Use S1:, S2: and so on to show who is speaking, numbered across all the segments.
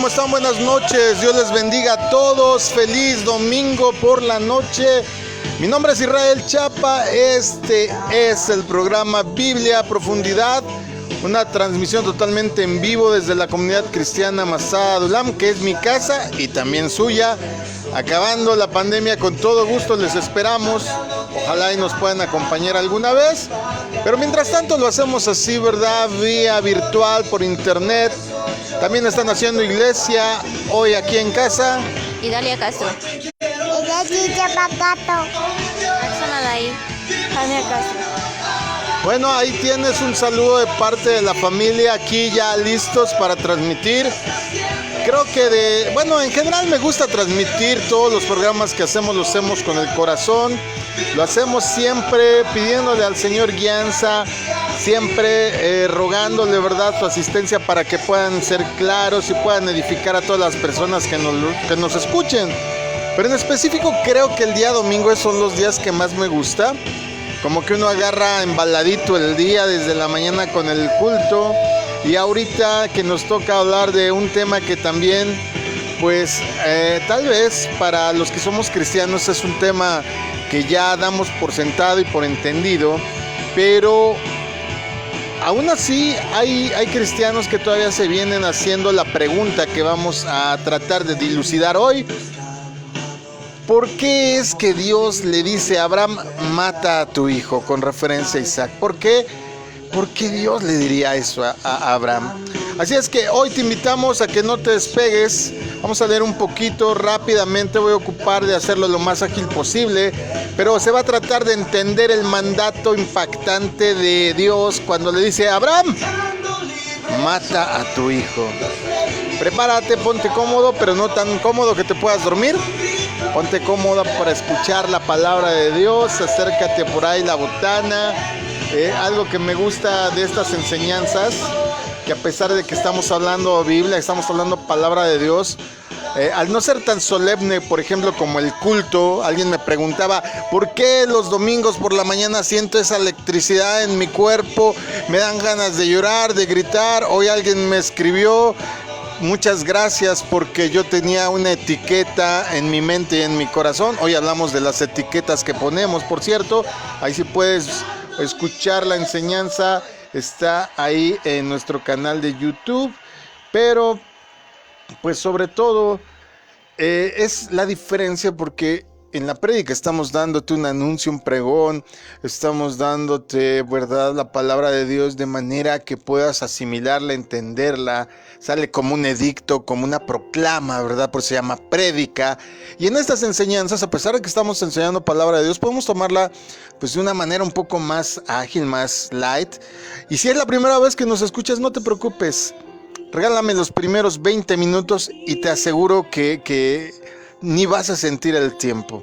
S1: ¿Cómo están? Buenas noches. Dios les bendiga a todos. Feliz domingo por la noche. Mi nombre es Israel Chapa. Este es el programa Biblia a Profundidad. Una transmisión totalmente en vivo desde la comunidad cristiana Masada Adulam, que es mi casa y también suya. Acabando la pandemia, con todo gusto les esperamos. Ojalá y nos puedan acompañar alguna vez. Pero mientras tanto lo hacemos así, ¿verdad? Vía virtual, por internet. También están haciendo iglesia hoy aquí en casa.
S2: Idalia Castro.
S1: Bueno, ahí tienes un saludo de parte de la familia, aquí ya listos para transmitir. Creo que en general me gusta transmitir todos los programas que hacemos, los hacemos con el corazón. Lo hacemos siempre pidiéndole al Señor guianza, siempre rogándole, ¿verdad?, su asistencia para que puedan ser claros y puedan edificar a todas las personas que nos escuchen. Pero en específico creo que el día domingo son los días que más me gusta. Como que uno agarra embaladito el día desde la mañana con el culto. Y ahorita que nos toca hablar de un tema que también, pues tal vez para los que somos cristianos es un tema que ya damos por sentado y por entendido, pero aún así hay cristianos que todavía se vienen haciendo la pregunta que vamos a tratar de dilucidar hoy. ¿Por qué es que Dios le dice a Abraham, mata a tu hijo, con referencia a Isaac? ¿Por qué Dios le diría eso a Abraham? Así es que hoy te invitamos a que no te despegues. Vamos a leer un poquito rápidamente, voy a ocupar de hacerlo lo más ágil posible, pero se va a tratar de entender el mandato impactante de Dios cuando le dice a Abraham, mata a tu hijo. Prepárate, ponte cómodo, pero no tan cómodo que te puedas dormir. Ponte cómoda para escuchar la palabra de Dios, acércate por ahí la botana. Algo que me gusta de estas enseñanzas, que a pesar de que estamos hablando Biblia, estamos hablando palabra de Dios, al no ser tan solemne, por ejemplo, como el culto, alguien me preguntaba, ¿por qué los domingos por la mañana siento esa electricidad en mi cuerpo? Me dan ganas de llorar, de gritar. Hoy alguien me escribió, muchas gracias, porque yo tenía una etiqueta en mi mente y en mi corazón. Hoy hablamos de las etiquetas que ponemos, por cierto. Ahí sí puedes escuchar la enseñanza, está ahí en nuestro canal de YouTube. Pero pues sobre todo es la diferencia, porque en la prédica estamos dándote un anuncio, un pregón, estamos dándote, ¿verdad?, la palabra de Dios de manera que puedas asimilarla, entenderla. Sale como un edicto, como una proclama, ¿verdad? Por eso se llama prédica. Y en estas enseñanzas, a pesar de que estamos enseñando palabra de Dios, podemos tomarla pues de una manera un poco más ágil, más light. Y si es la primera vez que nos escuchas, no te preocupes. Regálame los primeros 20 minutos y te aseguro que ni vas a sentir el tiempo.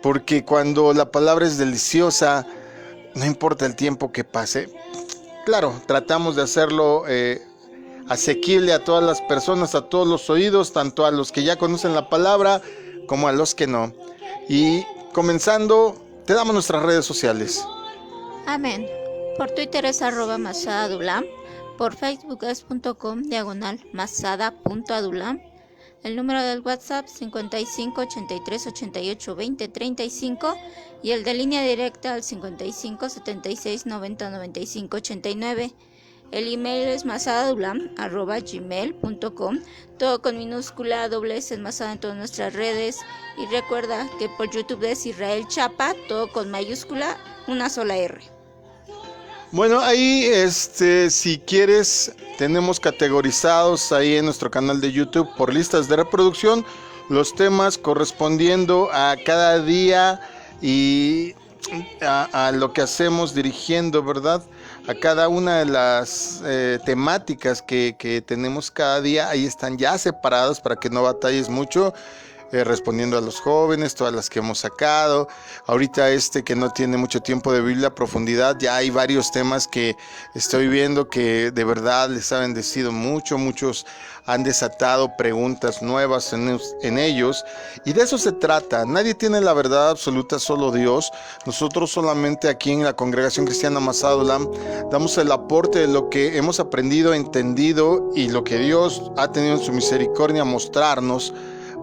S1: Porque cuando la palabra es deliciosa, no importa el tiempo que pase. Claro, tratamos de hacerlo asequible a todas las personas, a todos los oídos, tanto a los que ya conocen la palabra como a los que no. Y comenzando, te damos nuestras redes sociales.
S2: Amén. Por Twitter es @masadadulam. Por Facebook es .com/masada.adulam. El número del WhatsApp 55 83 88 20 35 y el de línea directa al 55 76 90 95 89. El email es masadadulam@gmail.com, todo con minúscula, doble S enmasada en todas nuestras redes. Y recuerda que por YouTube es Israel Chapa, todo con mayúscula, una sola R.
S1: Bueno, ahí si quieres, tenemos categorizados ahí en nuestro canal de YouTube por listas de reproducción los temas correspondiendo a cada día y a lo que hacemos, dirigiendo, ¿verdad?, a cada una de las temáticas que tenemos cada día. Ahí están ya separadas para que no batalles mucho. respondiendo a los jóvenes, todas las que hemos sacado. Ahorita que no tiene mucho tiempo de Biblia a profundidad, ya hay varios temas que estoy viendo que de verdad les ha bendecido mucho. Muchos han desatado preguntas nuevas en ellos, y de eso se trata. Nadie tiene la verdad absoluta, solo Dios. Nosotros solamente aquí en la Congregación Cristiana Masá Olam damos el aporte de lo que hemos aprendido, entendido, y lo que Dios ha tenido en su misericordia mostrarnos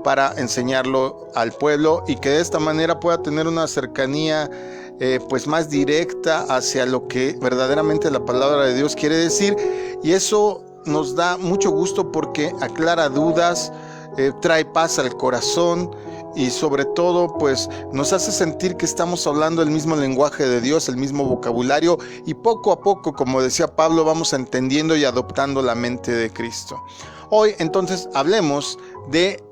S1: para enseñarlo al pueblo, y que de esta manera pueda tener una cercanía pues más directa hacia lo que verdaderamente la palabra de Dios quiere decir. Y eso nos da mucho gusto porque aclara dudas, trae paz al corazón, y sobre todo pues nos hace sentir que estamos hablando el mismo lenguaje de Dios, el mismo vocabulario, y poco a poco, como decía Pablo, vamos entendiendo y adoptando la mente de Cristo. Hoy entonces hablemos de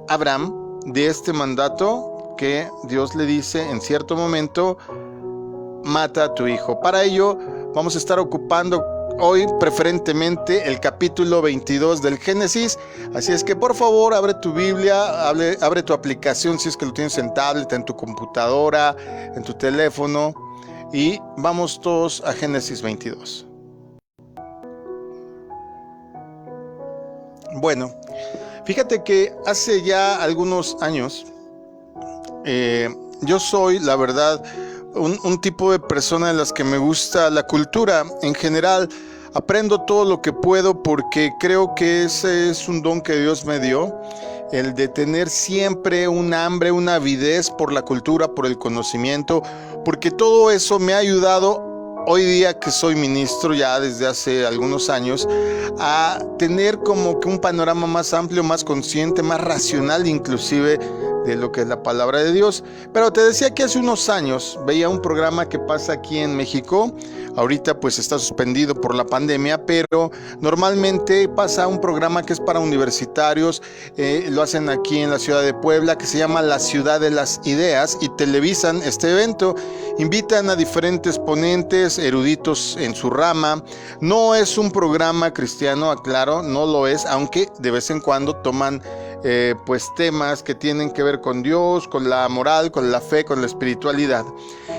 S1: Abraham, de este mandato que Dios le dice en cierto momento: mata a tu hijo. Para ello vamos a estar ocupando hoy preferentemente el capítulo 22 del Génesis. Así es que por favor abre tu Biblia, abre tu aplicación si es que lo tienes en tablet, en tu computadora, en tu teléfono, y vamos todos a Génesis 22. Bueno, fíjate que hace ya algunos años yo soy, la verdad, un tipo de persona en las que me gusta la cultura en general. Aprendo todo lo que puedo porque creo que ese es un don que Dios me dio, el de tener siempre un hambre, una avidez por la cultura, por el conocimiento, porque todo eso me ha ayudado hoy día, que soy ministro ya desde hace algunos años, a tener como que un panorama más amplio, más consciente, más racional inclusive de lo que es la palabra de Dios. Pero te decía que hace unos años veía un programa que pasa aquí en México. Ahorita pues está suspendido por la pandemia, pero normalmente pasa un programa que es para universitarios, lo hacen aquí en la ciudad de Puebla, que se llama La Ciudad de las Ideas, y televisan este evento. Invitan a diferentes ponentes, eruditos en su rama. No es un programa cristiano, aclaro, no lo es, aunque de vez en cuando toman pues temas que tienen que ver con Dios, con la moral, con la fe, con la espiritualidad.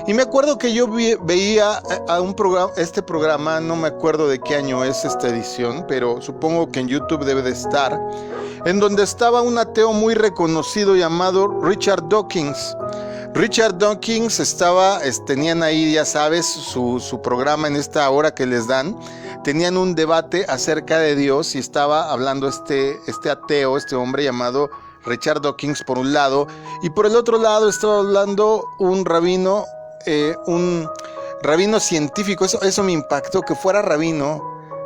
S1: Y me acuerdo que yo veía este programa, no me acuerdo de qué año es esta edición, pero supongo que en YouTube debe de estar, en donde estaba un ateo muy reconocido llamado Richard Dawkins. Richard Dawkins tenían ahí, ya sabes, su programa en esta hora que les dan. Tenían un debate acerca de Dios, y estaba hablando este ateo, este hombre llamado Richard Dawkins por un lado, y por el otro lado estaba hablando un rabino científico. Eso me impactó, que fuera rabino,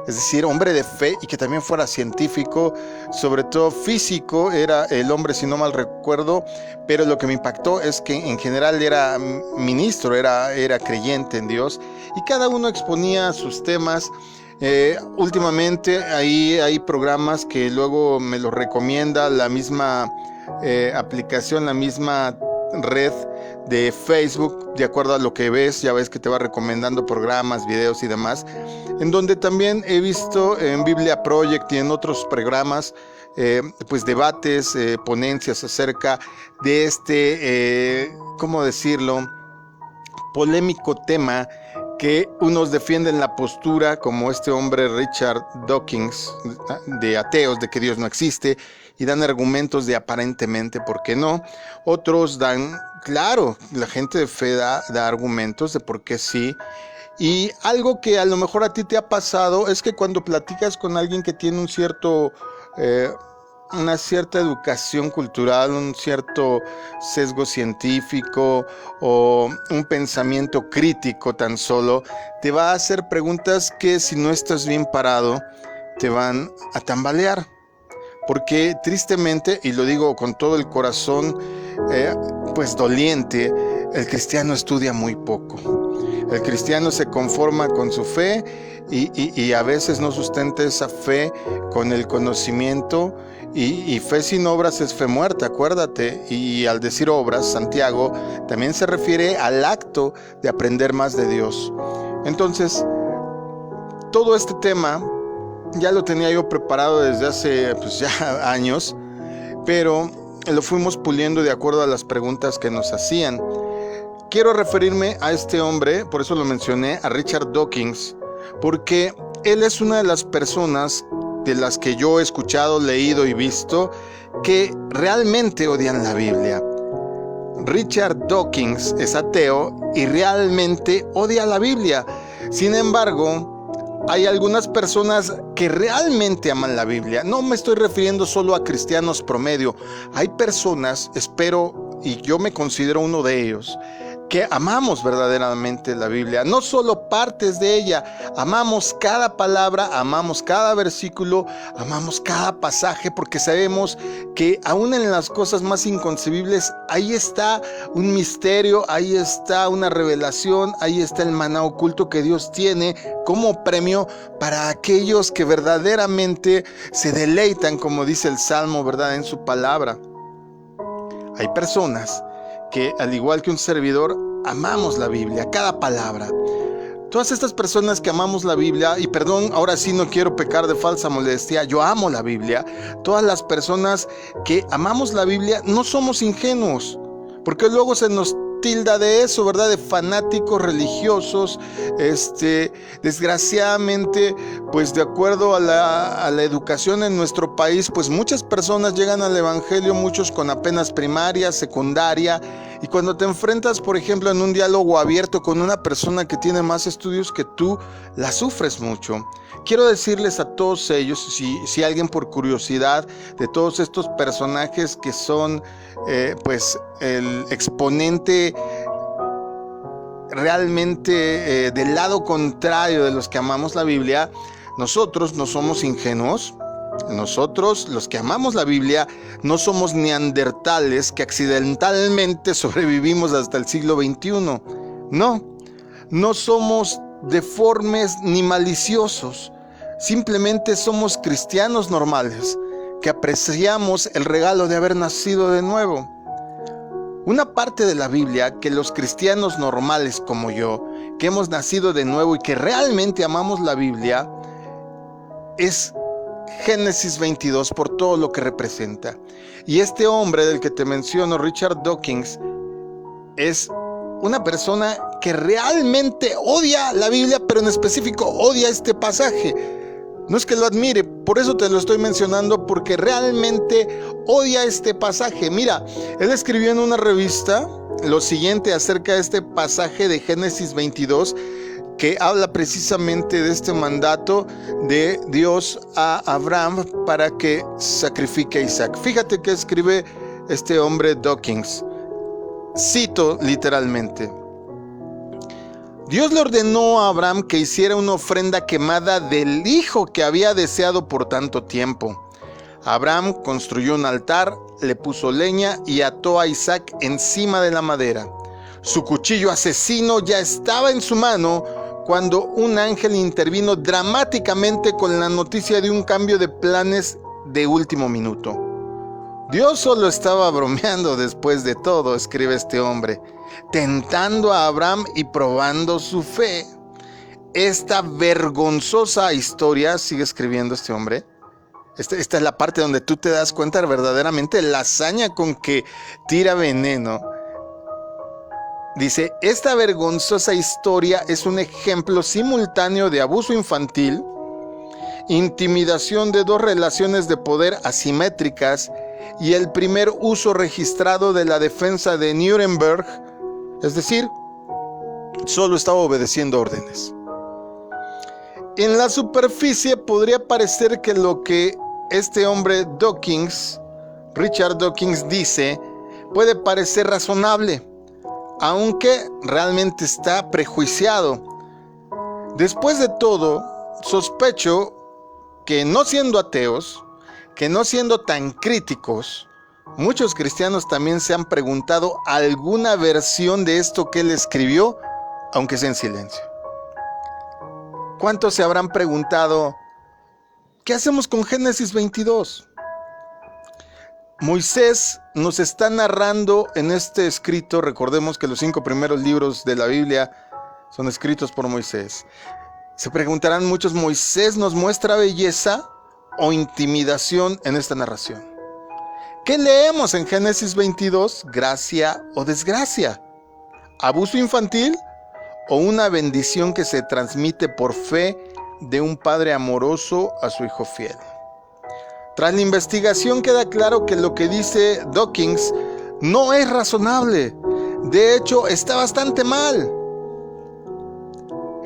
S1: es decir, hombre de fe, y que también fuera científico, sobre todo físico, era el hombre, si no mal recuerdo. Pero lo que me impactó es que en general era ministro, era creyente en Dios, y cada uno exponía sus temas. Últimamente ahí hay programas que luego me los recomienda la misma aplicación, la misma red de Facebook, de acuerdo a lo que ves. Ya ves que te va recomendando programas, videos y demás, en donde también he visto en Biblia Project y en otros programas pues debates, ponencias acerca de ¿cómo decirlo?, polémico tema, que unos defienden la postura, como este hombre Richard Dawkins, de ateos, de que Dios no existe, y dan argumentos de aparentemente por qué no. Otros dan, claro, la gente de fe da argumentos de por qué sí. Y algo que a lo mejor a ti te ha pasado es que cuando platicas con alguien que tiene una cierta educación cultural, un cierto sesgo científico o un pensamiento crítico tan solo, te va a hacer preguntas que, si no estás bien parado, te van a tambalear. Porque tristemente, y lo digo con todo el corazón pues doliente, el cristiano estudia muy poco. El cristiano se conforma con su fe y a veces no sustenta esa fe con el conocimiento, y fe sin obras es fe muerta, acuérdate. Y al decir obras, Santiago también se refiere al acto de aprender más de Dios. Entonces, todo este tema ya lo tenía yo preparado desde hace ya años, pero lo fuimos puliendo de acuerdo a las preguntas que nos hacían. Quiero referirme a este hombre, por eso lo mencioné, a Richard Dawkins, porque él es una de las personas de las que yo he escuchado, leído y visto que realmente odian la Biblia. Richard Dawkins es ateo y realmente odia la Biblia. Sin embargo, hay algunas personas que realmente aman la Biblia. No me estoy refiriendo solo a cristianos promedio. Hay personas, espero, y yo me considero uno de ellos, que amamos verdaderamente la Biblia, no solo partes de ella, amamos cada palabra, amamos cada versículo, amamos cada pasaje, porque sabemos que aún en las cosas más inconcebibles, ahí está un misterio, ahí está una revelación, ahí está el maná oculto que Dios tiene como premio para aquellos que verdaderamente se deleitan, como dice el Salmo, ¿verdad?, en su palabra. Hay personas que, al igual que un servidor, amamos la Biblia, cada palabra. Todas estas personas que amamos la Biblia, y perdón, ahora sí no quiero pecar de falsa modestia, yo amo la Biblia. Todas las personas que amamos la Biblia no somos ingenuos, porque luego se nos tilda de eso, ¿verdad?, de fanáticos religiosos. Desgraciadamente, pues de acuerdo a la educación en nuestro país, pues muchas personas llegan al evangelio, muchos con apenas primaria, secundaria, y cuando te enfrentas, por ejemplo, en un diálogo abierto con una persona que tiene más estudios que tú, la sufres mucho. Quiero decirles a todos ellos, si alguien por curiosidad de todos estos personajes que son pues el exponente realmente del lado contrario de los que amamos la Biblia, nosotros no somos ingenuos. Nosotros, los que amamos la Biblia, no somos neandertales que accidentalmente sobrevivimos hasta el siglo XXI. No somos deformes ni maliciosos. Simplemente somos cristianos normales que apreciamos el regalo de haber nacido de nuevo. Una parte de la Biblia que los cristianos normales como yo, que hemos nacido de nuevo y que realmente amamos la Biblia, es Génesis 22 por todo lo que representa. Y este hombre del que te menciono, Richard Dawkins, es una persona que realmente odia la Biblia, pero en específico odia este pasaje. No es que lo admire, por eso te lo estoy mencionando, porque realmente odia este pasaje. Mira, él escribió en una revista lo siguiente acerca de este pasaje de Génesis 22, que habla precisamente de este mandato de Dios a Abraham para que sacrifique a Isaac. Fíjate que escribe este hombre Dawkins. Cito literalmente: Dios le ordenó a Abraham que hiciera una ofrenda quemada del hijo que había deseado por tanto tiempo. Abraham construyó un altar, le puso leña y ató a Isaac encima de la madera. Su cuchillo asesino ya estaba en su mano cuando un ángel intervino dramáticamente con la noticia de un cambio de planes de último minuto. Dios solo estaba bromeando después de todo, escribe este hombre, tentando a Abraham y probando su fe. Esta vergonzosa historia, sigue escribiendo este hombre, esta es la parte donde tú te das cuenta verdaderamente la hazaña con que tira veneno. Dice, esta vergonzosa historia es un ejemplo simultáneo de abuso infantil, intimidación de dos relaciones de poder asimétricas y el primer uso registrado de la defensa de Nuremberg, es decir, solo estaba obedeciendo órdenes. En la superficie podría parecer que lo que este hombre Dawkins, Richard Dawkins, dice puede parecer razonable, aunque realmente está prejuiciado. Después de todo, sospecho que no siendo ateos, que no siendo tan críticos, muchos cristianos también se han preguntado alguna versión de esto que él escribió, aunque sea en silencio. ¿Cuántos se habrán preguntado, ¿qué hacemos con Génesis 22? Moisés nos está narrando en este escrito, recordemos que los 5 primeros libros de la Biblia son escritos por Moisés. Se preguntarán muchos, ¿Moisés nos muestra belleza o intimidación en esta narración? ¿Qué leemos en Génesis 22? ¿Gracia o desgracia? ¿Abuso infantil o una bendición que se transmite por fe de un padre amoroso a su hijo fiel? Tras la investigación queda claro que lo que dice Dawkins no es razonable. De hecho, está bastante mal.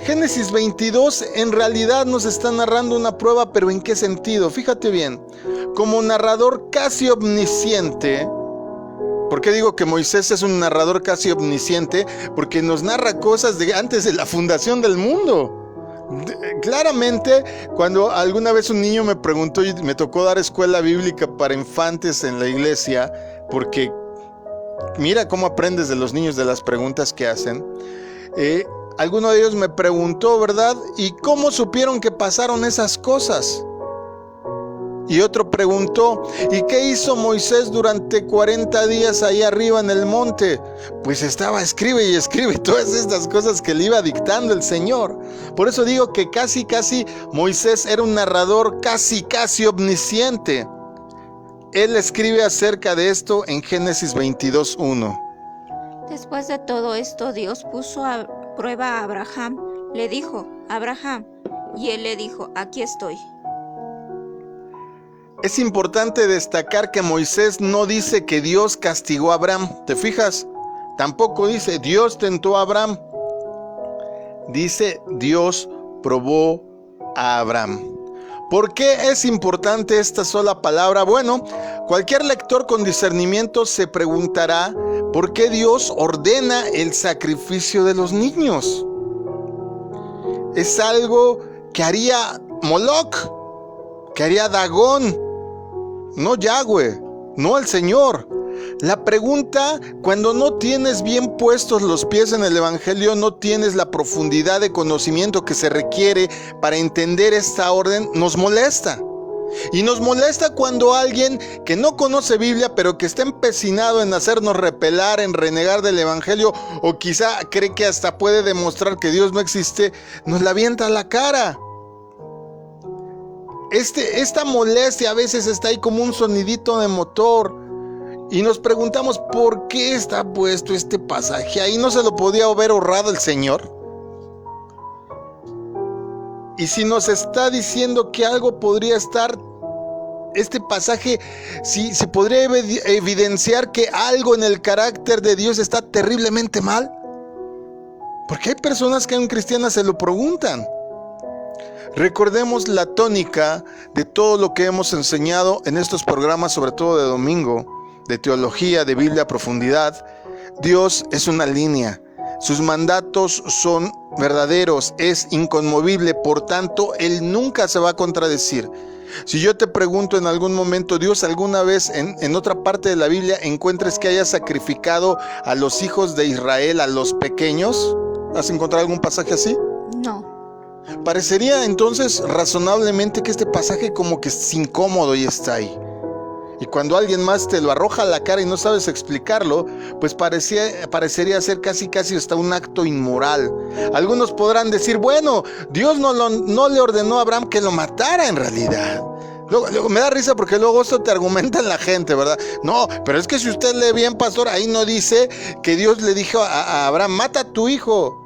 S1: Génesis 22 en realidad nos está narrando una prueba, pero ¿en qué sentido? Fíjate bien, como narrador casi omnisciente. ¿Por qué digo que Moisés es un narrador casi omnisciente? Porque nos narra cosas de antes de la fundación del mundo. Claramente, cuando alguna vez un niño me preguntó y me tocó dar escuela bíblica para infantes en la iglesia, porque mira cómo aprendes de los niños de las preguntas que hacen. Alguno de ellos me preguntó, ¿verdad? ¿Y cómo supieron que pasaron esas cosas? Y otro preguntó, ¿y qué hizo Moisés durante 40 días ahí arriba en el monte? Pues estaba, escribe y escribe todas estas cosas que le iba dictando el Señor. Por eso digo que casi Moisés era un narrador casi omnisciente. Él escribe acerca de esto en Génesis 22:1.
S2: Después de todo esto, Dios puso a prueba a Abraham. Le dijo, Abraham, y él le dijo, aquí estoy.
S1: Es importante destacar que Moisés no dice que Dios castigó a Abraham. ¿Te fijas? Tampoco dice Dios tentó a Abraham. Dice Dios probó a Abraham. ¿Por qué es importante esta sola palabra? Bueno, cualquier lector con discernimiento se preguntará ¿por qué Dios ordena el sacrificio de los niños? Es algo que haría Moloch, que haría Dagón, no Yahweh, no el Señor. La pregunta, cuando no tienes bien puestos los pies en el Evangelio, no tienes la profundidad de conocimiento que se requiere para entender esta orden, nos molesta. Y nos molesta cuando alguien que no conoce Biblia, pero que está empecinado en hacernos repelar, en renegar del Evangelio, o quizá cree que hasta puede demostrar que Dios no existe, nos la avienta a la cara. Esta molestia a veces está ahí como un sonidito de motor. Y nos preguntamos ¿por qué está puesto este pasaje ahí? ¿No se lo podía haber ahorrado el Señor? Y si nos está diciendo que algo podría estar, este pasaje, si se podría evidenciar que algo en el carácter de Dios está terriblemente mal. Porque hay personas que aún cristianas se lo preguntan. Recordemos la tónica de todo lo que hemos enseñado en estos programas, sobre todo de domingo, de teología, de Biblia a profundidad. Dios es una línea. Sus mandatos son verdaderos, es inconmovible, por tanto, Él nunca se va a contradecir. Si yo te pregunto en algún momento, Dios alguna vez en otra parte de la Biblia encuentres que haya sacrificado a los hijos de Israel, a los pequeños, ¿has encontrado algún pasaje así?
S2: No.
S1: Parecería entonces razonablemente que este pasaje como que es incómodo y está ahí. Y cuando alguien más te lo arroja a la cara y no sabes explicarlo, pues parecería ser casi hasta un acto inmoral. Algunos podrán decir, bueno, Dios no le ordenó a Abraham que lo matara en realidad. Luego me da risa porque luego esto te argumenta la gente, ¿verdad? No, pero es que si usted lee bien, pastor, ahí no dice que Dios le dijo a Abraham, mata a tu hijo.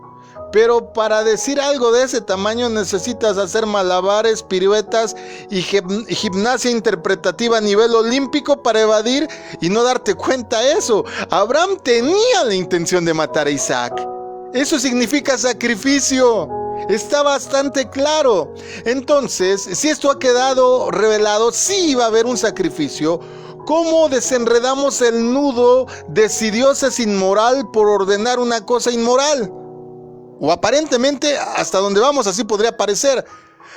S1: Pero para decir algo de ese tamaño necesitas hacer malabares, piruetas y gimnasia interpretativa a nivel olímpico para evadir y no darte cuenta de eso. Abraham tenía la intención de matar a Isaac. Eso significa sacrificio. Está bastante claro. Entonces, si esto ha quedado revelado, sí iba a haber un sacrificio. ¿Cómo desenredamos el nudo de si Dios es inmoral por ordenar una cosa inmoral? O aparentemente, hasta donde vamos, así podría parecer.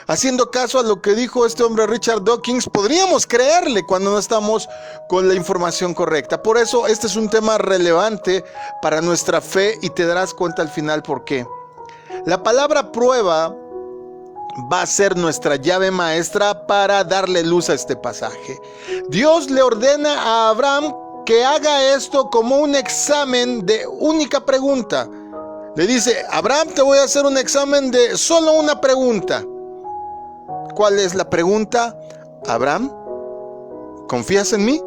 S1: Haciendo caso a lo que dijo este hombre Richard Dawkins, podríamos creerle cuando no estamos con la información correcta. Por eso, este es un tema relevante para nuestra fe y te darás cuenta al final por qué. La palabra prueba va a ser nuestra llave maestra para darle luz a este pasaje. Dios le ordena a Abraham que haga esto como un examen de única pregunta. Le dice, Abraham, te voy a hacer un examen de solo una pregunta. ¿Cuál es la pregunta? Abraham, ¿confías en mí?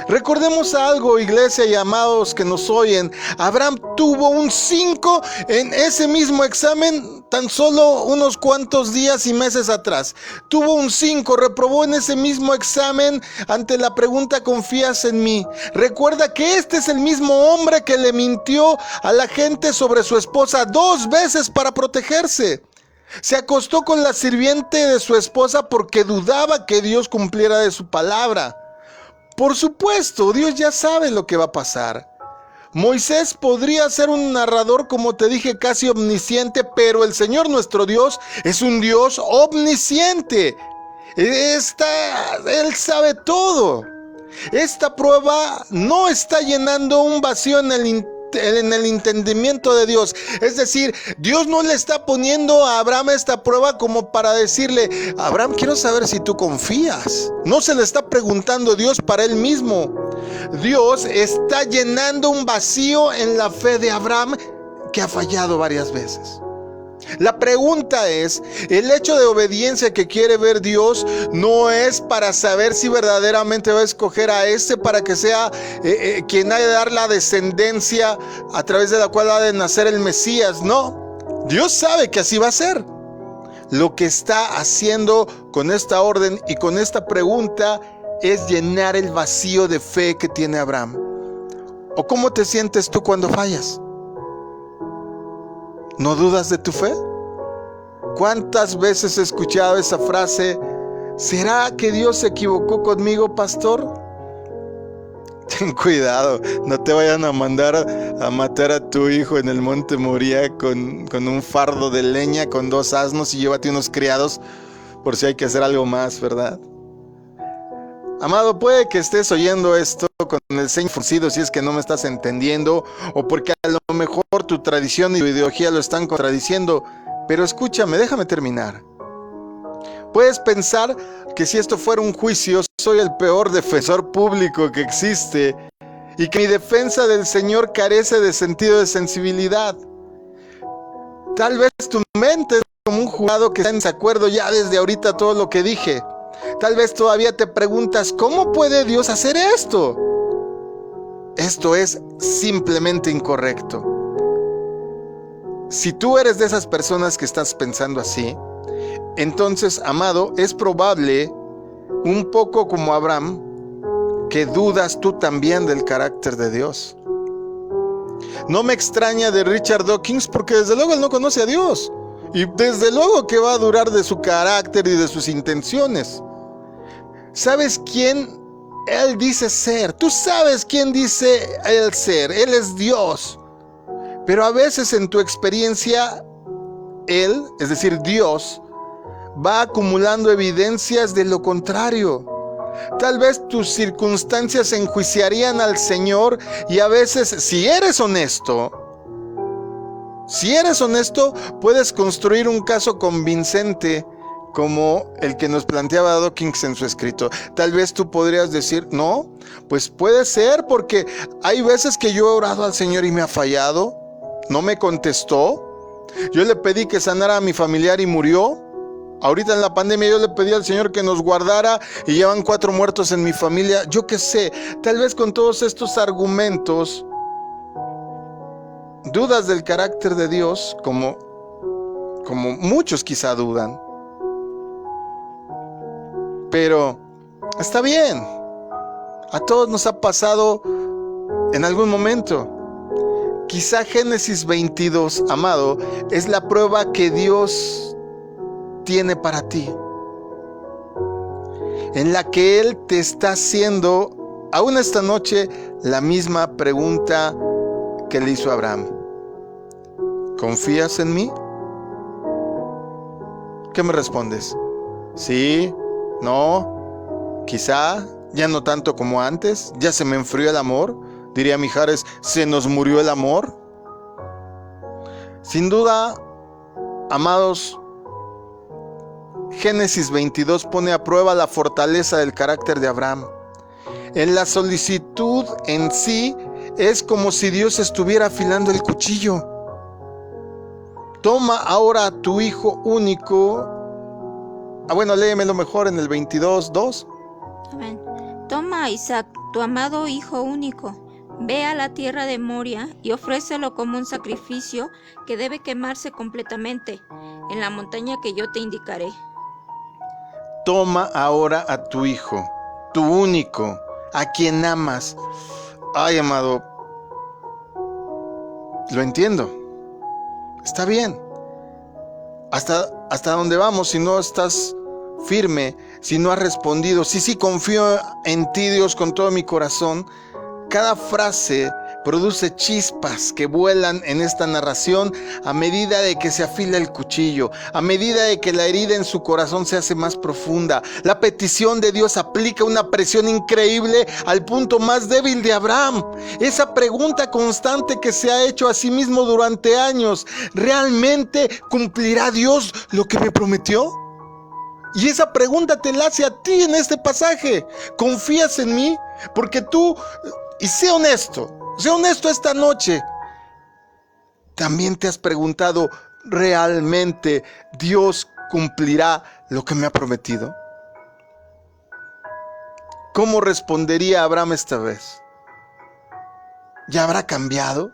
S1: Recordemos algo, iglesia y amados que nos oyen. Abraham tuvo un 5 en ese mismo examen tan solo unos cuantos días y meses atrás. Tuvo un 5, reprobó en ese mismo examen ante la pregunta ¿confías en mí? Recuerda que este es el mismo hombre que le mintió a la gente sobre su esposa 2 veces para protegerse. Se acostó con la sirviente de su esposa porque dudaba que Dios cumpliera de su palabra. Por supuesto, Dios ya sabe lo que va a pasar. Moisés podría ser un narrador, como te dije, casi omnisciente, pero el Señor nuestro Dios es un Dios omnisciente. Él sabe todo. Esta prueba no está llenando un vacío en el entendimiento de Dios. Es decir, Dios no le está poniendo a Abraham esta prueba como para decirle: Abraham, quiero saber si tú confías. No se le está preguntando Dios para él mismo. Dios está llenando un vacío en la fe de Abraham que ha fallado varias veces. La pregunta es, el hecho de obediencia que quiere ver Dios no es para saber si verdaderamente va a escoger a para que sea quien ha de dar la descendencia a través de la cual ha de nacer el Mesías. No, Dios sabe que así va a ser. Lo que está haciendo con esta orden y con esta pregunta es llenar el vacío de fe que tiene Abraham. ¿O cómo te sientes tú cuando fallas? ¿No dudas de tu fe? ¿Cuántas veces he escuchado esa frase? ¿Será que Dios se equivocó conmigo, pastor? Ten cuidado, no te vayan a mandar a matar a tu hijo en el monte Moría con un fardo de leña, con 2 asnos, y llévate unos criados por si hay que hacer algo más, ¿verdad? Amado, puede que estés oyendo esto con el ceño fruncido si es que no me estás entendiendo, o porque a lo mejor tu tradición y tu ideología lo están contradiciendo, pero escúchame, déjame terminar. Puedes pensar que si esto fuera un juicio, soy el peor defensor público que existe y que mi defensa del Señor carece de sentido de sensibilidad. Tal vez tu mente es como un jurado que está en desacuerdo ya desde ahorita todo lo que dije. Tal vez todavía te preguntas, ¿cómo puede Dios hacer esto? Esto es simplemente incorrecto. Si tú eres de esas personas que estás pensando así, entonces, amado, es probable, un poco como Abraham, que dudas tú también del carácter de Dios. No me extraña de Richard Dawkins, porque desde luego él no conoce a Dios. Y desde luego que va a dudar de su carácter y de sus intenciones. ¿Sabes quién él dice ser? Tú sabes quién dice él ser. Él es Dios. Pero a veces en tu experiencia, él, es decir, Dios, va acumulando evidencias de lo contrario. Tal vez tus circunstancias enjuiciarían al Señor, y a veces, si eres honesto, puedes construir un caso convincente como el que nos planteaba Dawkins en su escrito. Tal vez tú podrías decir, no, pues puede ser, porque hay veces que yo he orado al Señor y me ha fallado, no me contestó. Yo le pedí que sanara a mi familiar y murió. Ahorita en la pandemia yo le pedí al Señor que nos guardara y llevan 4 muertos en mi familia. Yo qué sé, tal vez con todos estos argumentos dudas del carácter de Dios, como muchos quizá dudan. Pero está bien, a todos nos ha pasado en algún momento. Quizá Génesis 22, amado, es la prueba que Dios tiene para ti, en la que Él te está haciendo aún esta noche la misma pregunta que le hizo a Abraham. ¿Confías en mí? ¿Qué me respondes? Sí, no, quizá, ya no tanto como antes, ya se me enfrió el amor. Diría Mijares, ¿se nos murió el amor? Sin duda, amados, Génesis 22 pone a prueba la fortaleza del carácter de Abraham. En la solicitud en sí es como si Dios estuviera afilando el cuchillo. Toma ahora a tu hijo único. Léemelo mejor en el 22:2.
S2: Amén. Toma a Isaac, tu amado hijo único. Ve a la tierra de Moria y ofrécelo como un sacrificio que debe quemarse completamente en la montaña que yo te indicaré.
S1: Toma ahora a tu hijo, tu único, a quien amas. Ay, amado, lo entiendo. Está bien. Hasta dónde vamos si no estás firme, si no has respondido. Sí, confío en ti, Dios, con todo mi corazón. Cada frase produce chispas que vuelan en esta narración a medida de que se afila el cuchillo, a medida de que la herida en su corazón se hace más profunda. La petición de Dios aplica una presión increíble al punto más débil de Abraham. Esa pregunta constante que se ha hecho a sí mismo durante años: ¿realmente cumplirá Dios lo que me prometió? Y esa pregunta te la hace a ti en este pasaje. ¿Confías en mí? Porque tú, y sé honesto esta noche, también te has preguntado: ¿realmente Dios cumplirá lo que me ha prometido? ¿Cómo respondería Abraham esta vez? ¿Ya habrá cambiado?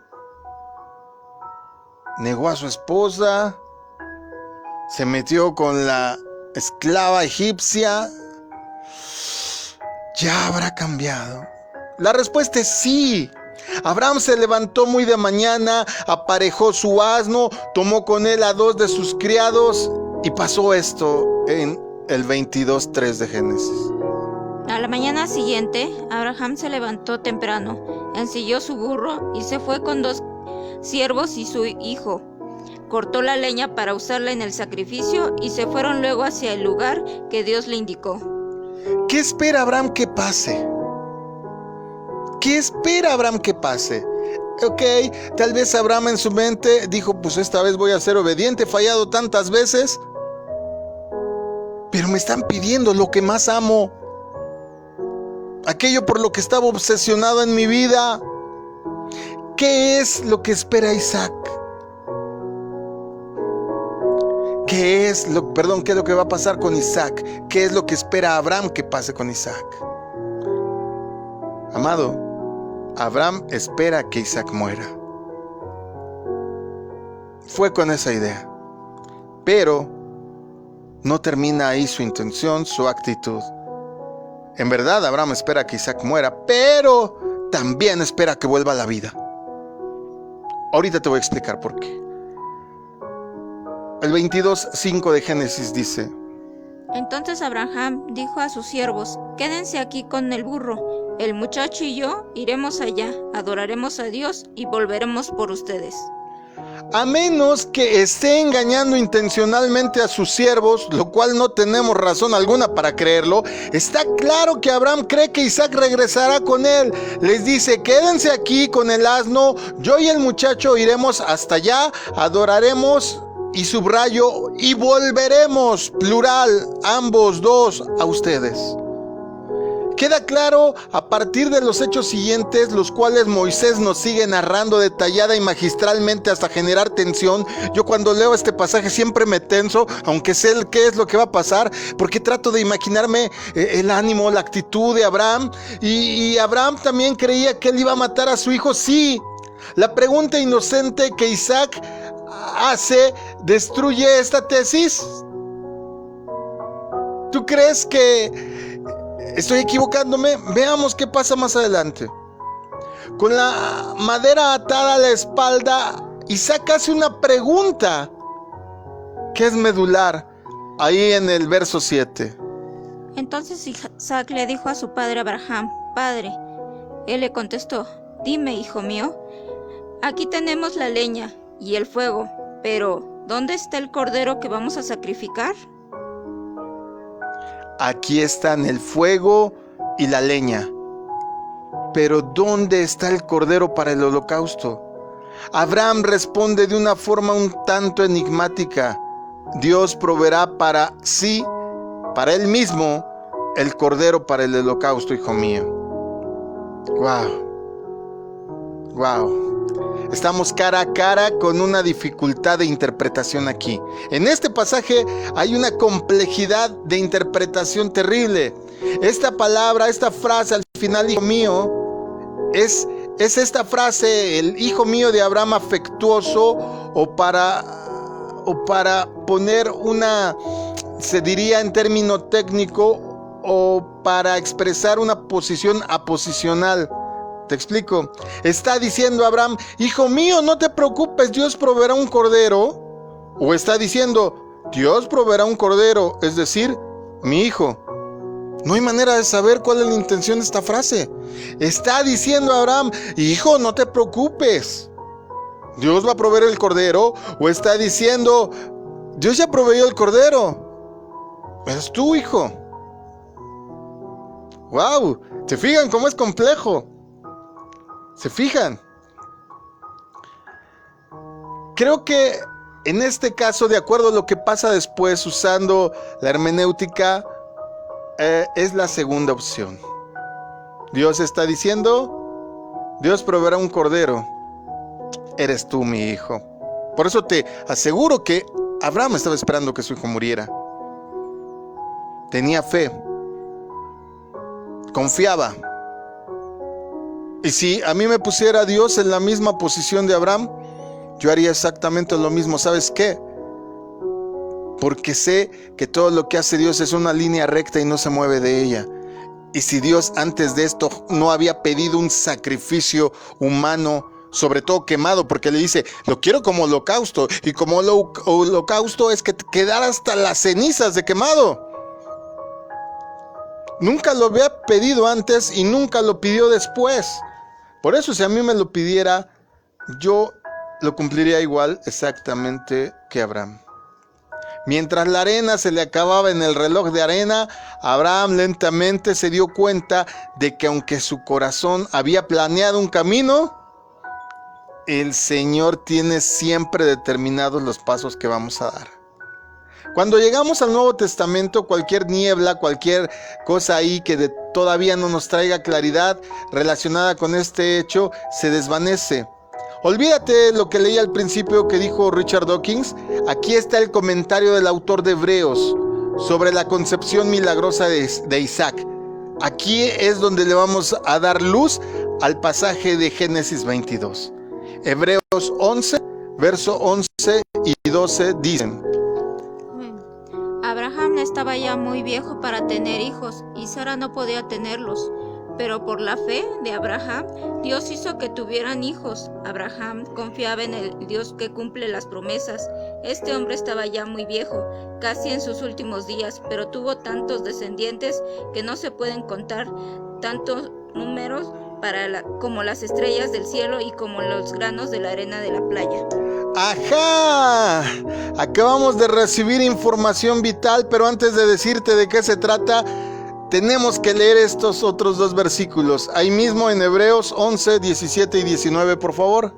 S1: ¿Negó a su esposa? ¿Se metió con la esclava egipcia? ¿Ya habrá cambiado? La respuesta es sí. Abraham se levantó muy de mañana, aparejó su asno, tomó con él a 2 de sus criados, y pasó esto en el 22:3 de Génesis.
S2: A la mañana siguiente, Abraham se levantó temprano, ensilló su burro y se fue con 2 siervos y su hijo. Cortó la leña para usarla en el sacrificio y se fueron luego hacia el lugar que Dios le indicó.
S1: ¿Qué espera Abraham que pase? ¿Qué espera Abraham que pase? Ok, tal vez Abraham en su mente dijo: pues esta vez voy a ser obediente, he fallado tantas veces, pero me están pidiendo lo que más amo, aquello por lo que estaba obsesionado en mi vida. ¿Qué es lo que espera Isaac? ¿Qué es lo que va a pasar con Isaac? ¿Qué es lo que espera Abraham que pase con Isaac? Amado, Abraham espera que Isaac muera. Fue con esa idea. Pero no termina ahí su intención, su actitud. En verdad, Abraham espera que Isaac muera, pero también espera que vuelva a la vida. Ahorita te voy a explicar por qué. El 22:5 de Génesis dice:
S2: Entonces Abraham dijo a sus siervos: quédense aquí con el burro, el muchacho y yo iremos allá, adoraremos a Dios y volveremos por ustedes.
S1: A menos que esté engañando intencionalmente a sus siervos, lo cual no tenemos razón alguna para creerlo, está claro que Abraham cree que Isaac regresará con él. Les dice: quédense aquí con el asno, yo y el muchacho iremos hasta allá, adoraremos, y subrayo, y volveremos, plural, ambos dos, a ustedes. Queda claro a partir de los hechos siguientes, los cuales Moisés nos sigue narrando detallada y magistralmente hasta generar tensión. Yo cuando leo este pasaje siempre me tenso, aunque sé qué es lo que va a pasar, porque trato de imaginarme el ánimo, la actitud de Abraham. Y Abraham también creía que él iba a matar a su hijo. Sí, la pregunta inocente que Isaac hace destruye esta tesis. ¿Tú crees que estoy equivocándome? Veamos qué pasa más adelante. Con la madera atada a la espalda, Isaac hace una pregunta que es medular, ahí en el verso 7.
S2: Entonces Isaac le dijo a su padre Abraham: Padre. Él le contestó: Dime, hijo mío. Aquí tenemos la leña y el fuego, pero ¿dónde está el cordero que vamos a sacrificar?
S1: Aquí están el fuego y la leña, pero ¿dónde está el cordero para el holocausto? Abraham responde de una forma un tanto enigmática: Dios proveerá para sí, para él mismo, el cordero para el holocausto, hijo mío. Wow. Estamos cara a cara con una dificultad de interpretación aquí. En este pasaje hay una complejidad de interpretación terrible. Esta palabra, esta frase al final, hijo mío, es esta frase, el hijo mío de Abraham, afectuoso, o para poner una, se diría en término técnico, o para expresar una posición aposicional. Te explico. Está diciendo Abraham, hijo mío, no te preocupes, Dios proveerá un cordero. O está diciendo, Dios proveerá un cordero, es decir, mi hijo. No hay manera de saber cuál es la intención de esta frase. Está diciendo Abraham, hijo, no te preocupes, Dios va a proveer el cordero. O está diciendo, Dios ya proveyó el cordero, eres tú, hijo. Wow, ¿se fijan cómo es complejo? ¿Se fijan? Creo que en este caso, de acuerdo a lo que pasa después usando la hermenéutica, es la segunda opción. Dios está diciendo, Dios proveerá un cordero, eres tú, mi hijo. Por eso te aseguro que Abraham estaba esperando que su hijo muriera. Tenía fe, confiaba. Y si a mí me pusiera Dios en la misma posición de Abraham, yo haría exactamente lo mismo. ¿Sabes qué? Porque sé que todo lo que hace Dios es una línea recta y no se mueve de ella. Y si Dios antes de esto no había pedido un sacrificio humano, sobre todo quemado, porque le dice, lo quiero como holocausto, y como holocausto es que quedara hasta las cenizas de quemado. Nunca lo había pedido antes y nunca lo pidió después. Por eso, si a mí me lo pidiera, yo lo cumpliría igual exactamente que Abraham. Mientras la arena se le acababa en el reloj de arena, Abraham lentamente se dio cuenta de que aunque su corazón había planeado un camino, el Señor tiene siempre determinados los pasos que vamos a dar. Cuando llegamos al Nuevo Testamento, cualquier niebla, cualquier cosa ahí que todavía no nos traiga claridad relacionada con este hecho, se desvanece. Olvídate lo que leí al principio que dijo Richard Dawkins. Aquí está el comentario del autor de Hebreos sobre la concepción milagrosa de Isaac. Aquí es donde le vamos a dar luz al pasaje de Génesis 22. Hebreos 11, verso 11 y 12 dicen:
S2: Abraham estaba ya muy viejo para tener hijos y Sara no podía tenerlos. Pero por la fe de Abraham, Dios hizo que tuvieran hijos. Abraham confiaba en el Dios que cumple las promesas. Este hombre estaba ya muy viejo, casi en sus últimos días, pero tuvo tantos descendientes que no se pueden contar, tantos números como las estrellas del cielo y como los granos de la arena de la playa.
S1: ¡Ajá! Acabamos de recibir información vital, pero antes de decirte de qué se trata, tenemos que leer estos otros dos versículos. Ahí mismo en Hebreos 11, 17 y 19, por favor.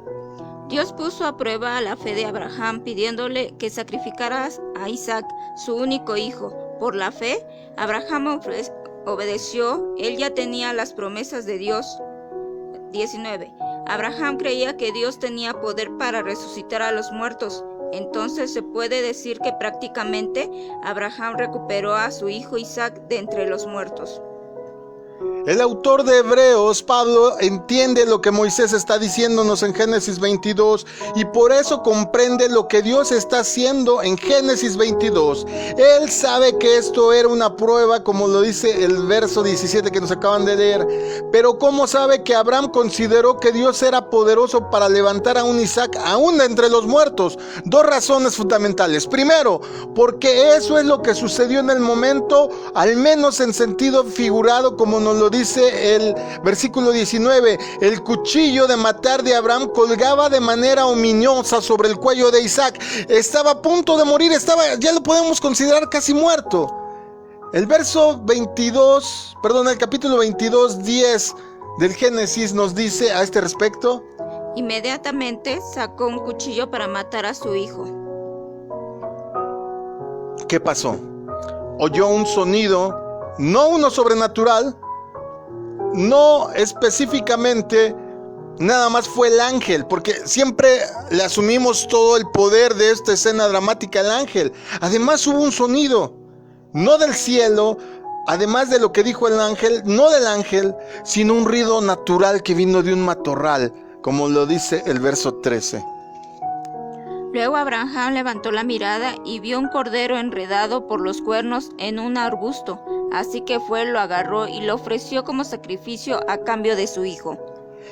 S2: Dios puso a prueba la fe de Abraham, pidiéndole que sacrificara a Isaac, su único hijo. Por la fe, Abraham obedeció. Él ya tenía las promesas de Dios. 19. Abraham creía que Dios tenía poder para resucitar a los muertos. Entonces se puede decir que prácticamente Abraham recuperó a su hijo Isaac de entre los muertos.
S1: El autor de Hebreos, Pablo, entiende lo que Moisés está diciéndonos en Génesis 22 y por eso comprende lo que Dios está haciendo en Génesis 22. Él sabe que esto era una prueba, como lo dice el verso 17 que nos acaban de leer. Pero ¿cómo sabe que Abraham consideró que Dios era poderoso para levantar a un Isaac aún de entre los muertos? Dos razones fundamentales. Primero, porque eso es lo que sucedió en el momento, al menos en sentido figurado, como nos lo dice el versículo 19. El cuchillo de matar de Abraham colgaba de manera ominiosa sobre el cuello de Isaac. Estaba a punto de morir, ya lo podemos considerar casi muerto. El capítulo 22, 10 del Génesis nos dice a este respecto:
S2: inmediatamente sacó un cuchillo para matar a su hijo.
S1: ¿Qué pasó? Oyó un sonido, no uno sobrenatural, no específicamente, nada más fue el ángel, porque siempre le asumimos todo el poder de esta escena dramática al ángel. Además hubo un sonido, no del cielo, además de lo que dijo el ángel, no del ángel, sino un ruido natural que vino de un matorral, como lo dice el verso 13.
S2: Luego Abraham levantó la mirada y vio un cordero enredado por los cuernos en un arbusto. Así que fue, lo agarró y lo ofreció como sacrificio a cambio de su hijo.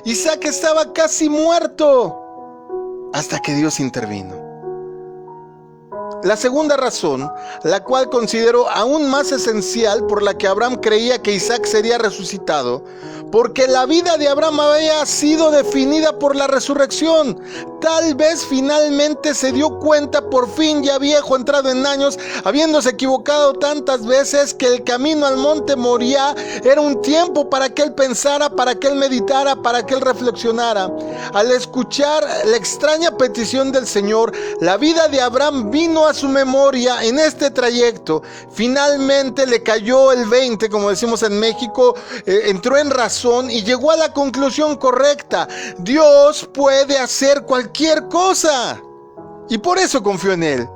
S1: Isaac estaba casi muerto hasta que Dios intervino. La segunda razón, la cual considero aún más esencial, por la que Abraham creía que Isaac sería resucitado, porque la vida de Abraham había sido definida por la resurrección. Tal vez finalmente se dio cuenta, por fin ya viejo, entrado en años, habiéndose equivocado tantas veces, que el camino al monte Moriah era un tiempo para que él pensara, para que él meditara, para que él reflexionara. Al escuchar la extraña petición del Señor, la vida de Abraham vino a su memoria en este trayecto. Finalmente le cayó el 20, como decimos en México, entró en razón y llegó a la conclusión correcta. Dios puede hacer cualquier cosa, y por eso confió en Él.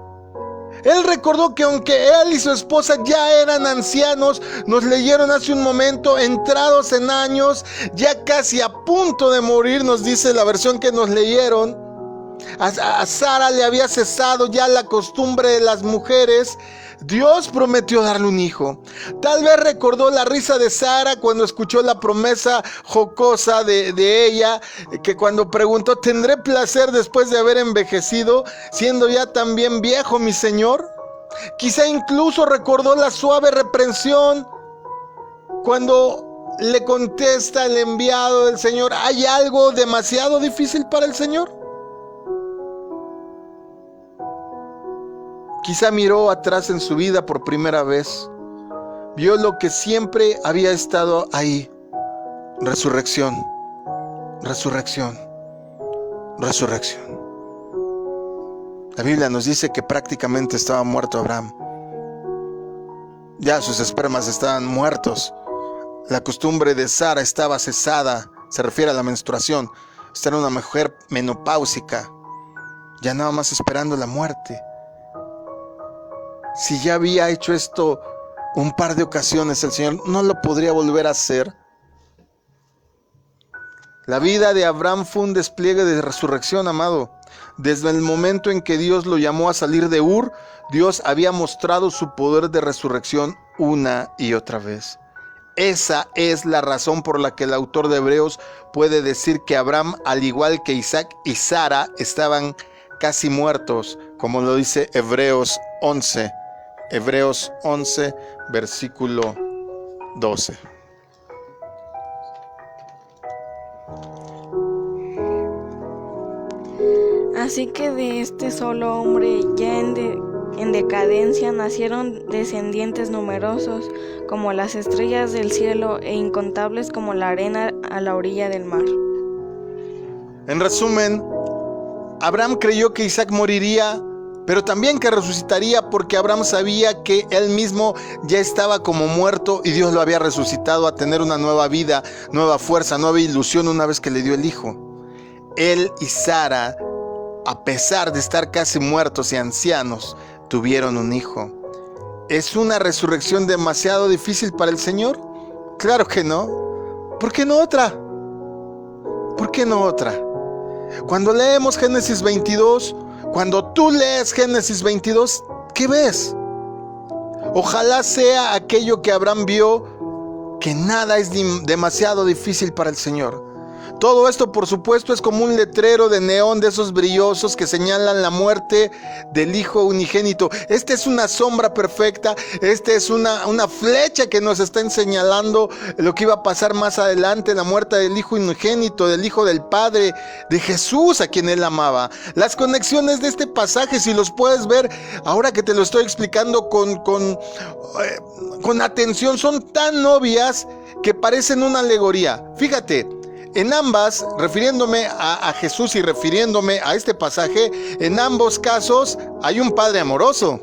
S1: Él recordó que aunque él y su esposa ya eran ancianos, nos leyeron hace un momento, entrados en años, ya casi a punto de morir, nos dice la versión que nos leyeron. A Sara le había cesado ya la costumbre de las mujeres. Dios prometió darle un hijo. Tal vez recordó la risa de Sara cuando escuchó la promesa jocosa de ella, que cuando preguntó: ¿tendré placer después de haber envejecido, siendo ya también viejo mi señor? Quizá incluso recordó la suave reprensión cuando le contesta el enviado del Señor: ¿hay algo demasiado difícil para el Señor? Quizá miró atrás en su vida por primera vez. Vio lo que siempre había estado ahí: resurrección, resurrección, resurrección. La Biblia nos dice que prácticamente estaba muerto Abraham. Ya sus espermas estaban muertos. La costumbre de Sara estaba cesada. Se refiere a la menstruación. Esta era una mujer menopáusica, ya nada más esperando la muerte. Si ya había hecho esto un par de ocasiones, el Señor no lo podría volver a hacer. La vida de Abraham fue un despliegue de resurrección, amado. Desde el momento en que Dios lo llamó a salir de Ur, Dios había mostrado su poder de resurrección una y otra vez. Esa es la razón por la que el autor de Hebreos puede decir que Abraham, al igual que Isaac y Sara, estaban casi muertos, como lo dice Hebreos 11. Hebreos 11, versículo 12.
S3: Así que de este solo hombre ya en decadencia nacieron descendientes numerosos como las estrellas del cielo e incontables como la arena a la orilla del mar.
S1: En resumen, Abraham creyó que Isaac moriría, pero también que resucitaría, porque Abraham sabía que él mismo ya estaba como muerto y Dios lo había resucitado a tener una nueva vida, nueva fuerza, nueva ilusión una vez que le dio el hijo. Él y Sara, a pesar de estar casi muertos y ancianos, tuvieron un hijo. ¿Es una resurrección demasiado difícil para el Señor? Claro que no. ¿Por qué no otra? ¿Por qué no otra? Cuando leemos Génesis 22, cuando tú lees Génesis 22, ¿qué ves? Ojalá sea aquello que Abraham vio, que nada es demasiado difícil para el Señor. Todo esto, por supuesto, es como un letrero de neón de esos brillosos que señalan la muerte del Hijo unigénito. Esta es una sombra perfecta, esta es una flecha que nos está señalando lo que iba a pasar más adelante, la muerte del Hijo unigénito, del Hijo del Padre, de Jesús a quien Él amaba. Las conexiones de este pasaje, si los puedes ver, ahora que te lo estoy explicando con atención, son tan obvias que parecen una alegoría. Fíjate. En ambas, refiriéndome a Jesús y refiriéndome a este pasaje, en ambos casos hay un padre amoroso.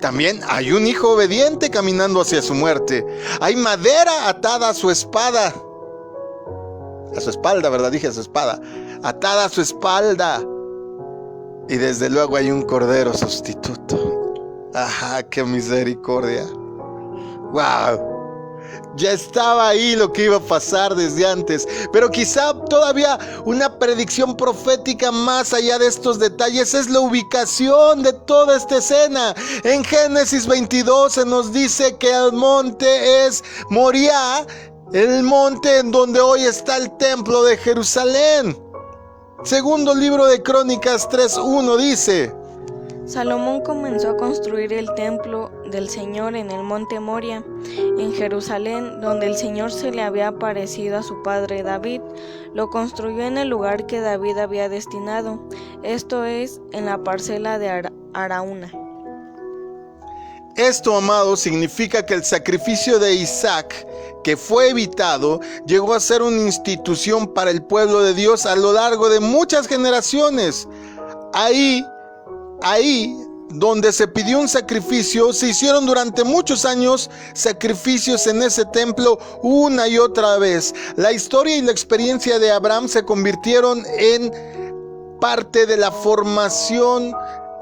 S1: También hay un hijo obediente caminando hacia su muerte. Hay madera atada a su espada. A su espalda, ¿verdad? Dije a su espada. Atada a su espalda. Y desde luego hay un cordero sustituto. ¡Ajá, qué misericordia! ¡Wow! Ya estaba ahí lo que iba a pasar desde antes. Pero quizá todavía una predicción profética más allá de estos detalles es la ubicación de toda esta escena. En Génesis 22 se nos dice que el monte es Moriah, el monte en donde hoy está el templo de Jerusalén. Segundo libro de Crónicas 3:1 dice:
S3: Salomón comenzó a construir el templo del Señor en el monte Moria, en Jerusalén, donde el Señor se le había aparecido a su padre David. Lo construyó en el lugar que David había destinado, esto es, en la parcela de Araúna.
S1: Esto, amados, significa que el sacrificio de Isaac, que fue evitado, llegó a ser una institución para el pueblo de Dios a lo largo de muchas generaciones. Ahí donde se pidió un sacrificio, se hicieron durante muchos años sacrificios en ese templo una y otra vez. La historia y la experiencia de Abraham se convirtieron en parte de la formación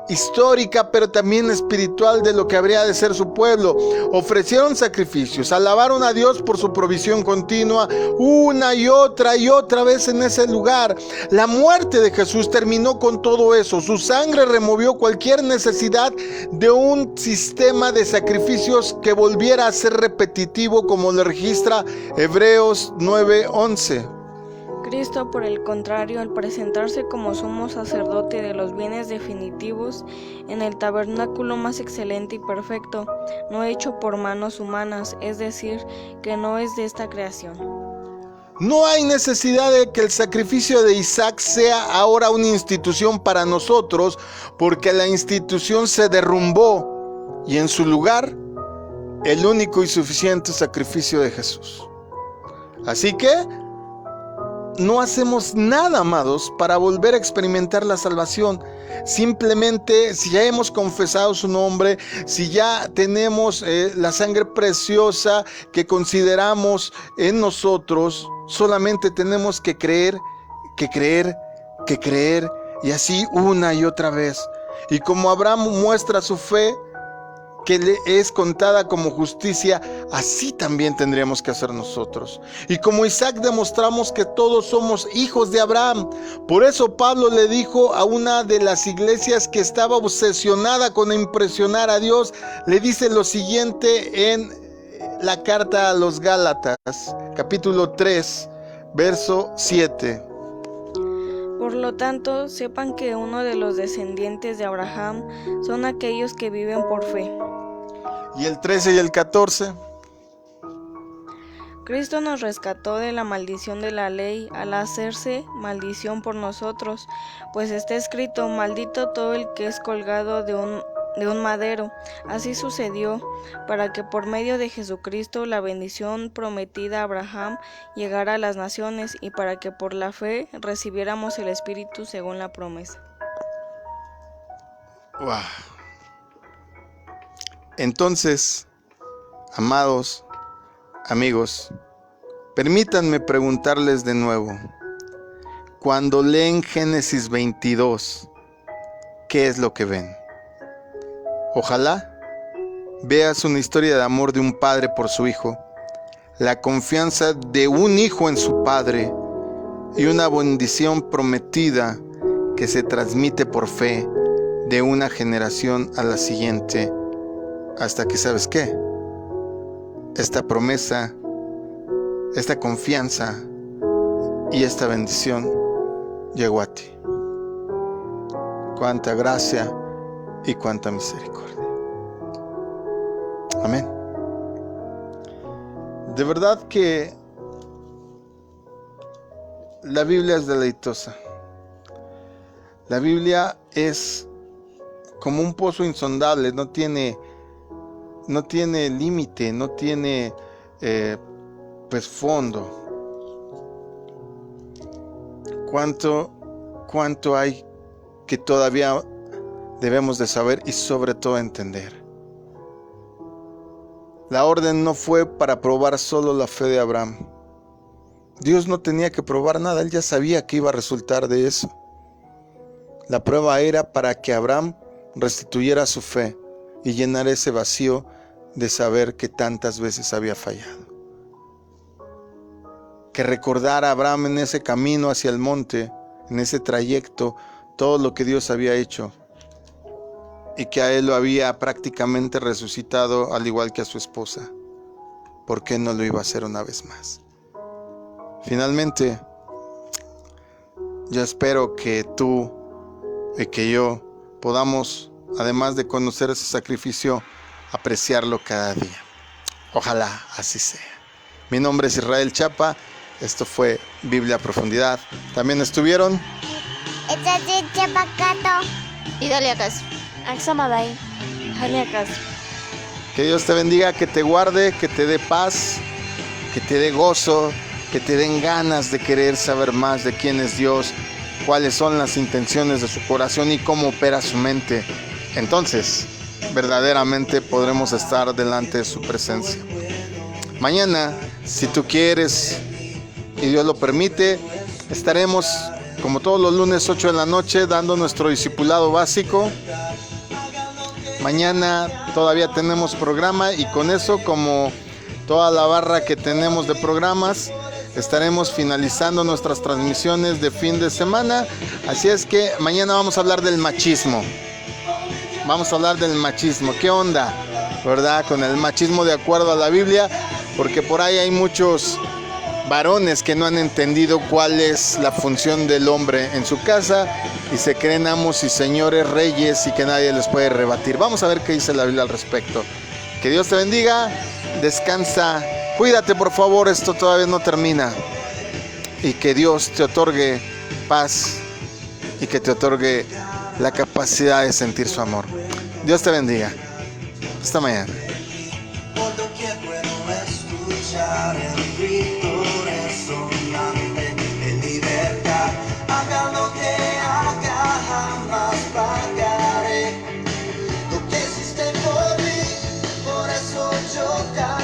S1: histórica, pero también espiritual de lo que habría de ser su pueblo. Ofrecieron sacrificios, alabaron a Dios por su provisión continua una y otra vez en ese lugar. La muerte de Jesús terminó con todo eso. Su sangre removió cualquier necesidad de un sistema de sacrificios que volviera a ser repetitivo, como lo registra Hebreos 9:11.
S3: Cristo, por el contrario, al presentarse como sumo sacerdote de los bienes definitivos en el tabernáculo más excelente y perfecto, no hecho por manos humanas, es decir, que no es de esta creación.
S1: No hay necesidad de que el sacrificio de Isaac sea ahora una institución para nosotros, porque la institución se derrumbó y en su lugar el único y suficiente sacrificio de Jesús. Así que no hacemos nada, amados, para volver a experimentar la salvación. Simplemente, si ya hemos confesado su nombre, si ya tenemos la sangre preciosa que consideramos en nosotros, solamente tenemos que creer, y así una y otra vez. Y como Abraham muestra su fe, que le es contada como justicia, así también tendríamos que hacer nosotros. Y como Isaac demostramos que todos somos hijos de Abraham. Por eso Pablo le dijo a una de las iglesias que estaba obsesionada con impresionar a Dios, le dice lo siguiente en la carta a los Gálatas, capítulo 3, verso 7.
S3: Por lo tanto, sepan que uno de los descendientes de Abraham son aquellos que viven por fe.
S1: Y el 13 y el 14.
S3: Cristo nos rescató de la maldición de la ley al hacerse maldición por nosotros, pues está escrito: maldito todo el que es colgado de un madero. Así sucedió para que por medio de Jesucristo la bendición prometida a Abraham llegara a las naciones, y para que por la fe recibiéramos el Espíritu según la promesa.
S1: Wow. Entonces, amados amigos, permítanme preguntarles de nuevo: cuando leen Génesis 22, ¿qué es lo que ven? Ojalá veas una historia de amor de un padre por su hijo, la confianza de un hijo en su padre y una bendición prometida que se transmite por fe de una generación a la siguiente, hasta que, ¿sabes qué? Esta promesa, esta confianza y esta bendición llegó a ti. Cuánta gracia y cuánta misericordia. Amén. De verdad que la Biblia es deleitosa. La Biblia es como un pozo insondable, no tiene límite, no tiene fondo. ¿Cuánto hay que todavía debemos de saber y sobre todo entender? La orden no fue para probar solo la fe de Abraham. Dios no tenía que probar nada, Él ya sabía que iba a resultar de eso. La prueba era para que Abraham restituyera su fe y llenara ese vacío de saber que tantas veces había fallado. que recordara a Abraham en ese camino hacia el monte, en ese trayecto, todo lo que Dios había hecho y que a él lo había prácticamente resucitado al igual que a su esposa. ¿Por qué no lo iba a hacer una vez más? Finalmente, yo espero que tú y que yo podamos, además de conocer ese sacrificio, apreciarlo cada día. Ojalá así sea. Mi nombre es Israel Chapa. Esto fue Biblia a Profundidad. También estuvieron
S2: Y dale acaso.
S3: Axamaday, Haliakas.
S1: Que Dios te bendiga, que te guarde, que te dé paz, que te dé gozo, que te den ganas de querer saber más de quién es Dios, cuáles son las intenciones de su corazón y cómo opera su mente. Entonces, verdaderamente podremos estar delante de su presencia. Mañana, si tú quieres y Dios lo permite, estaremos como todos los lunes 8 de la noche dando nuestro discipulado básico. Mañana todavía tenemos programa y con eso, como toda la barra que tenemos de programas, estaremos finalizando nuestras transmisiones de fin de semana. Así es que mañana vamos a hablar del machismo. Vamos a hablar del machismo. ¿Qué onda? ¿Verdad? Con el machismo de acuerdo a la Biblia, porque por ahí hay muchos varones que no han entendido cuál es la función del hombre en su casa y se creen amos y señores, reyes, y que nadie les puede rebatir. Vamos a ver qué dice la Biblia al respecto. Que Dios te bendiga, descansa, cuídate por favor, esto todavía no termina. Y que Dios te otorgue paz y que te otorgue la capacidad de sentir su amor. Dios te bendiga. Hasta mañana.
S4: El grito resonante de libertad, haga lo que haga, jamás pagaré lo que hiciste por mí, por eso yo canto.